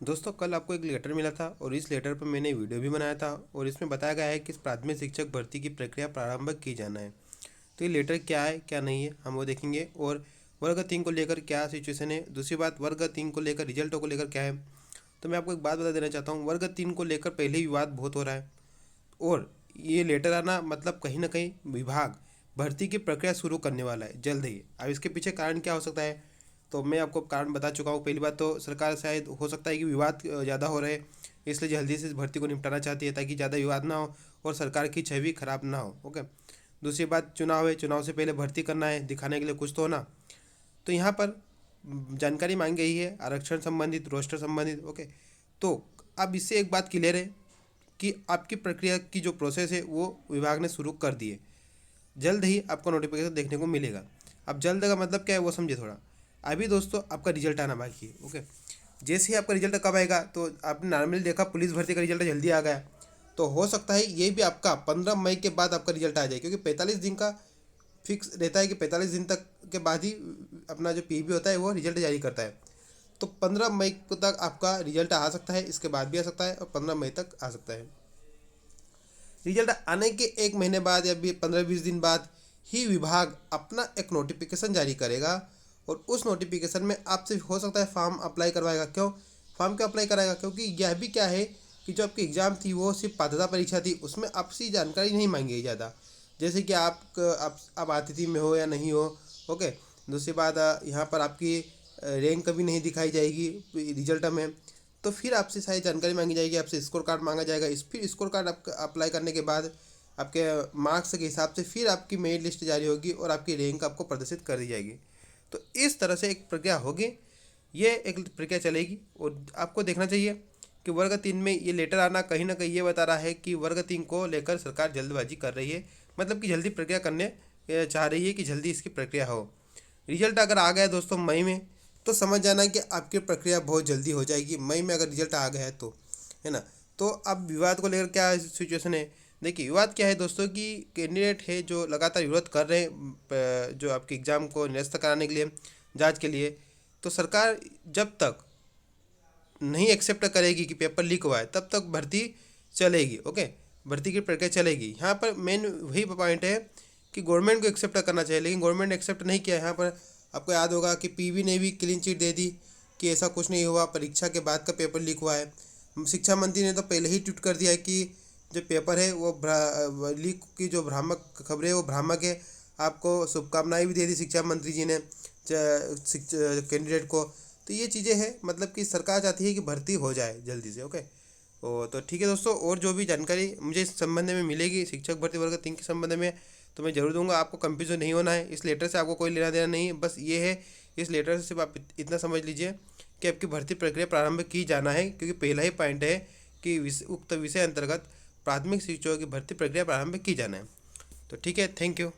दोस्तों कल आपको एक लेटर मिला था और इस लेटर पर मैंने वीडियो भी बनाया था और इसमें बताया गया है कि इस प्राथमिक शिक्षक भर्ती की प्रक्रिया प्रारंभ की जाना है। तो ये लेटर क्या है क्या नहीं है हम वो देखेंगे और वर्ग 3 को लेकर क्या सिचुएशन है। दूसरी बात, वर्ग 3 को लेकर रिजल्टों को लेकर क्या है। तो मैं आपको एक बात बता देना चाहता हूँ, वर्ग 3 को लेकर पहले ही विवाद बहुत हो रहा है और ये लेटर आना मतलब कहीं ना कहीं विभाग भर्ती की प्रक्रिया शुरू करने वाला है जल्द ही। अब इसके पीछे कारण क्या हो सकता है, तो मैं आपको कारण बता चुका हूँ। पहली बात तो सरकार शायद हो सकता है कि विवाद ज़्यादा हो रहे, इसलिए जल्दी से इस भर्ती को निपटाना चाहती है ताकि ज़्यादा विवाद ना हो और सरकार की छवि खराब ना हो। ओके। दूसरी बात, चुनाव है, चुनाव से पहले भर्ती करना है, दिखाने के लिए कुछ तो होना। तो यहाँ पर जानकारी मांगी गई है आरक्षण संबंधित, रोस्टर संबंधित। ओके। तो अब इससे एक बात क्लियर है कि आपकी प्रक्रिया की जो प्रोसेस है वो विभाग ने शुरू कर दी है। जल्द ही आपको नोटिफिकेशन देखने को मिलेगा। अब जल्द का मतलब क्या है वो समझे थोड़ा। अभी दोस्तों आपका रिजल्ट आना बाकी है। ओके। जैसे ही आपका रिजल्ट कब आएगा, तो आपने नॉर्मली देखा पुलिस भर्ती का रिजल्ट जल्दी आ गया, तो हो सकता है ये भी आपका 15 मई के बाद आपका रिजल्ट आ जाए, क्योंकि 45 दिन का फिक्स रहता है कि 45 दिन तक के बाद ही अपना जो पीबी होता है वो रिजल्ट जारी करता है। तो 15 मई तक आपका रिजल्ट आ सकता है, इसके बाद भी आ सकता है और 15 मई तक आ सकता है। रिजल्ट आने के 1 महीने बाद या 15-20 दिन बाद ही विभाग अपना एक नोटिफिकेशन जारी करेगा और उस नोटिफिकेशन में आपसे हो सकता है फॉर्म अप्लाई करवाएगा। क्यों फॉर्म क्यों अप्लाई कराएगा, क्योंकि यह भी क्या है कि जो आपकी एग्ज़ाम थी वो सिर्फ पात्रता परीक्षा थी, उसमें आपसी जानकारी नहीं मांगी गई ज़्यादा, जैसे कि आप अतिथि में हो या नहीं हो। ओके। दूसरी बात, यहाँ पर आपकी रैंक कभी नहीं दिखाई जाएगी रिजल्ट में। तो फिर आपसे सारी जानकारी मांगी जाएगी, आपसे स्कोर कार्ड मांगा जाएगा। फिर स्कोर कार्ड आप अप्लाई करने के बाद आपके मार्क्स के हिसाब से फिर आपकी मेरिट लिस्ट जारी होगी और आपकी रैंक आपको प्रदर्शित कर दी जाएगी। तो इस तरह से एक प्रक्रिया होगी, ये एक प्रक्रिया चलेगी। और आपको देखना चाहिए कि वर्ग 3 में ये लेटर आना कहीं ना कहीं ये बता रहा है कि वर्ग 3 को लेकर सरकार जल्दबाजी कर रही है, मतलब कि जल्दी प्रक्रिया करने चाह रही है कि जल्दी इसकी प्रक्रिया हो। रिजल्ट अगर आ गया दोस्तों मई में, तो समझ जाना कि आपकी प्रक्रिया बहुत जल्दी हो जाएगी। मई में अगर रिजल्ट आ गया है तो, है ना। तो अब विवाद को लेकर क्या सिचुएशन है, देखिए विवाद क्या है दोस्तों कि कैंडिडेट है जो लगातार विरोध कर रहे हैं जो आपके एग्ज़ाम को निरस्त कराने के लिए, जांच के लिए। तो सरकार जब तक नहीं एक्सेप्ट करेगी कि पेपर लीक हुआ है तब तक भर्ती चलेगी। ओके। भर्ती की प्रक्रिया चलेगी। यहाँ पर मेन वही पॉइंट है कि गवर्नमेंट को एक्सेप्ट करना चाहिए, लेकिन गवर्नमेंट ने एक्सेप्ट नहीं किया। यहाँ पर आपको याद होगा कि पीवी ने भी क्लीन चिट दे दी कि ऐसा कुछ नहीं हुआ, परीक्षा के बाद का पेपर लीक हुआ है। शिक्षा मंत्री ने तो पहले ही ट्वीट कर दिया है कि जो पेपर है वो लीक की जो भ्रामक खबरें है वो भ्रामक है। आपको शुभकामनाएं भी दे दी शिक्षा मंत्री जी ने कैंडिडेट को। तो ये चीज़ें हैं, मतलब कि सरकार चाहती है कि भर्ती हो जाए जल्दी से। ओके। तो ठीक है दोस्तों, और जो भी जानकारी मुझे इस संबंध में मिलेगी शिक्षक भर्ती वर्ग 3 के संबंध में, तो मैं ज़रूर दूंगा। आपको कंफ्यूजन नहीं होना है, इस लेटर से आपको कोई लेना देना नहीं है। बस ये है, इस लेटर से सिर्फ आप इतना समझ लीजिए कि आपकी भर्ती प्रक्रिया प्रारंभ की जाना है, क्योंकि पहला ही पॉइंट है कि उक्त विषय अंतर्गत प्राथमिक शिक्षकों की भर्ती प्रक्रिया प्रारंभ की जाना है। तो ठीक है, थैंक यू।